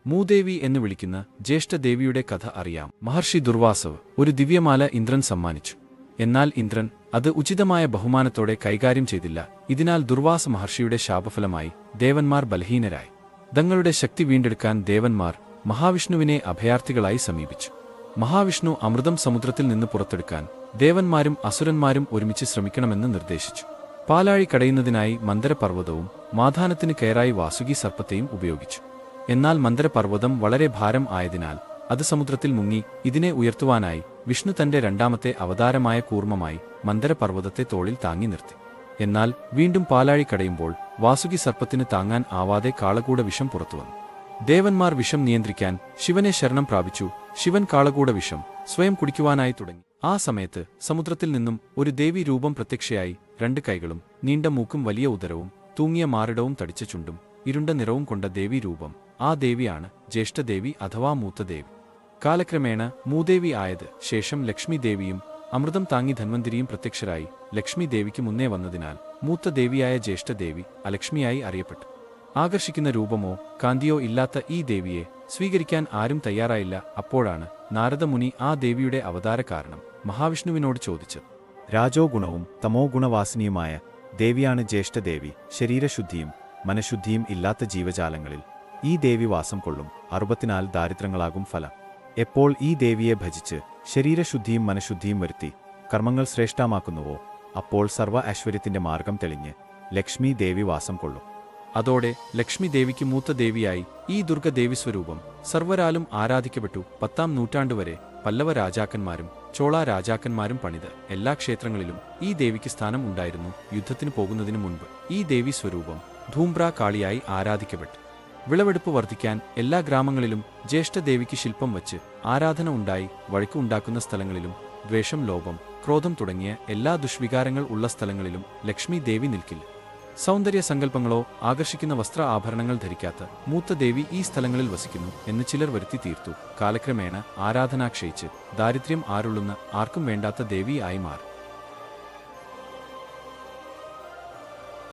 മൂദേവി എന്ന് വിളിക്കുന്ന ജ്യേഷ്ഠദേവിയുടെ കഥ അറിയാം. മഹർഷി ദുർവാസവ് ഒരു ദിവ്യമാല ഇന്ദ്രൻ സമ്മാനിച്ചു. എന്നാൽ ഇന്ദ്രൻ അത് ഉചിതമായ ബഹുമാനത്തോടെ കൈകാര്യം ചെയ്തില്ല. ഇതിനാൽ ദുർവാസ മഹർഷിയുടെ ശാപഫലമായി ദേവന്മാർ ബലഹീനരായി. തങ്ങളുടെ ശക്തി വീണ്ടെടുക്കാൻ ദേവന്മാർ മഹാവിഷ്ണുവിനെ അഭയാർത്ഥികളായി സമീപിച്ചു. മഹാവിഷ്ണു അമൃതം സമുദ്രത്തിൽ നിന്ന് പുറത്തെടുക്കാൻ ദേവന്മാരും അസുരന്മാരും ഒരുമിച്ച് ശ്രമിക്കണമെന്ന് നിർദ്ദേശിച്ചു. പാലാഴി കടയുന്നതിനായി മന്ദരപർവ്വതവും മാധാനത്തിന് കയറായി വാസുകി സർപ്പത്തെയും ഉപയോഗിച്ചു. എന്നാൽ മന്ദരപർവ്വതം വളരെ ഭാരം ആയതിനാൽ അത് സമുദ്രത്തിൽ മുങ്ങി. ഇതിനെ ഉയർത്തുവാനായി വിഷ്ണു തന്റെ രണ്ടാമത്തെ അവതാരമായ കൂർമ്മമായി മന്ദരപർവ്വതത്തെ തോളിൽ താങ്ങി നിർത്തി. എന്നാൽ വീണ്ടും പാലാഴി കടയുമ്പോൾ വാസുകി സർപ്പത്തിന് താങ്ങാൻ ആവാതെ കാളകൂട വിഷം പുറത്തുവന്നു. ദേവന്മാർ വിഷം നിയന്ത്രിക്കാൻ ശിവനെ ശരണം പ്രാപിച്ചു. ശിവൻ കാളകൂട വിഷം സ്വയം കുടിക്കുവാനായി തുടങ്ങി. ആ സമയത്ത് സമുദ്രത്തിൽ നിന്നും ഒരു ദേവി രൂപം പ്രത്യക്ഷയായി. 2 കൈകളും നീണ്ട മൂക്കും വലിയ ഉദരവും തൂങ്ങിയ മാറിടവും തടിച്ച ചുണ്ടും ഇരുണ്ട നിറവും കൊണ്ട ദേവി രൂപം. ആ ദേവിയാണ് ജ്യേഷ്ഠദേവി അഥവാ മൂത്തദേവി. കാലക്രമേണ മൂദേവി ആയത് ശേഷം ലക്ഷ്മി ദേവിയും അമൃതം താങ്ങി ധന്വന്തിരിയും പ്രത്യക്ഷരായി. ലക്ഷ്മി ദേവിക്ക് മുന്നേ വന്നതിനാൽ മൂത്ത ദേവിയായ ജ്യേഷ്ഠദേവി അലക്ഷ്മിയായി അറിയപ്പെട്ടു. ആകർഷിക്കുന്ന രൂപമോ കാന്തിയോ ഇല്ലാത്ത ഈ ദേവിയെ സ്വീകരിക്കാൻ ആരും തയ്യാറായില്ല. അപ്പോഴാണ് നാരദമുനി ആ ദേവിയുടെ അവതാര കാരണം മഹാവിഷ്ണുവിനോട് ചോദിച്ചത്. രാജോ ഗുണവും തമോ ഗുണവാസിനിയുമായ ദേവിയാണ് ജ്യേഷ്ഠദേവി. ശരീരശുദ്ധിയും മനഃശുദ്ധിയും ഇല്ലാത്ത ജീവജാലങ്ങളിൽ ഈ ദേവി വാസം കൊള്ളും. 64 ദാരിദ്ര്യങ്ങളാകും ഫലം. എപ്പോൾ ഈ ദേവിയെ ഭജിച്ച് ശരീരശുദ്ധിയും മനഃശുദ്ധിയും വരുത്തി കർമ്മങ്ങൾ ശ്രേഷ്ഠമാക്കുന്നുവോ അപ്പോൾ സർവ്വ ഐശ്വര്യത്തിന്റെ മാർഗം തെളിഞ്ഞ് ലക്ഷ്മി ദേവി വാസം കൊള്ളും. അതോടെ ലക്ഷ്മി ദേവിക്ക് മൂത്ത ദേവിയായി ഈ ദുർഗദേവി സ്വരൂപം സർവരാലും ആരാധിക്കപ്പെട്ടു. 10ാം നൂറ്റാണ്ടുവരെ പല്ലവ രാജാക്കന്മാരും ചോള രാജാക്കന്മാരും പണിത എല്ലാ ക്ഷേത്രങ്ങളിലും ഈ ദേവിക്ക് സ്ഥാനം ഉണ്ടായിരുന്നു. യുദ്ധത്തിന് പോകുന്നതിനു മുൻപ് ഈ ദേവി സ്വരൂപം ധൂംബ്ര കാളിയായി ആരാധിക്കപ്പെട്ടു. വിളവെടുപ്പ് വർദ്ധിക്കാൻ എല്ലാ ഗ്രാമങ്ങളിലും ജ്യേഷ്ഠദേവിക്ക് ശില്പം വച്ച് ആരാധന ഉണ്ടായി. വഴക്ക് ഉണ്ടാക്കുന്ന സ്ഥലങ്ങളിലും ദ്വേഷം, ലോഭം, ക്രോധം തുടങ്ങിയ എല്ലാ ദുഷ്വികാരങ്ങൾ ഉള്ള സ്ഥലങ്ങളിലും ലക്ഷ്മി ദേവി നിൽക്കില്ല. സൗന്ദര്യ സങ്കല്പങ്ങളോ ആകർഷിക്കുന്ന വസ്ത്ര ആഭരണങ്ങൾ ധരിക്കാത്ത മൂത്ത ദേവി ഈ സ്ഥലങ്ങളിൽ വസിക്കുന്നു എന്ന് ചിലർ വരുത്തി തീർത്തു. കാലക്രമേണ ആരാധന ക്ഷയിച്ച് ദാരിദ്ര്യം ആരുള്ളുന്ന ആർക്കും വേണ്ടാത്ത ദേവി ആയി മാറി.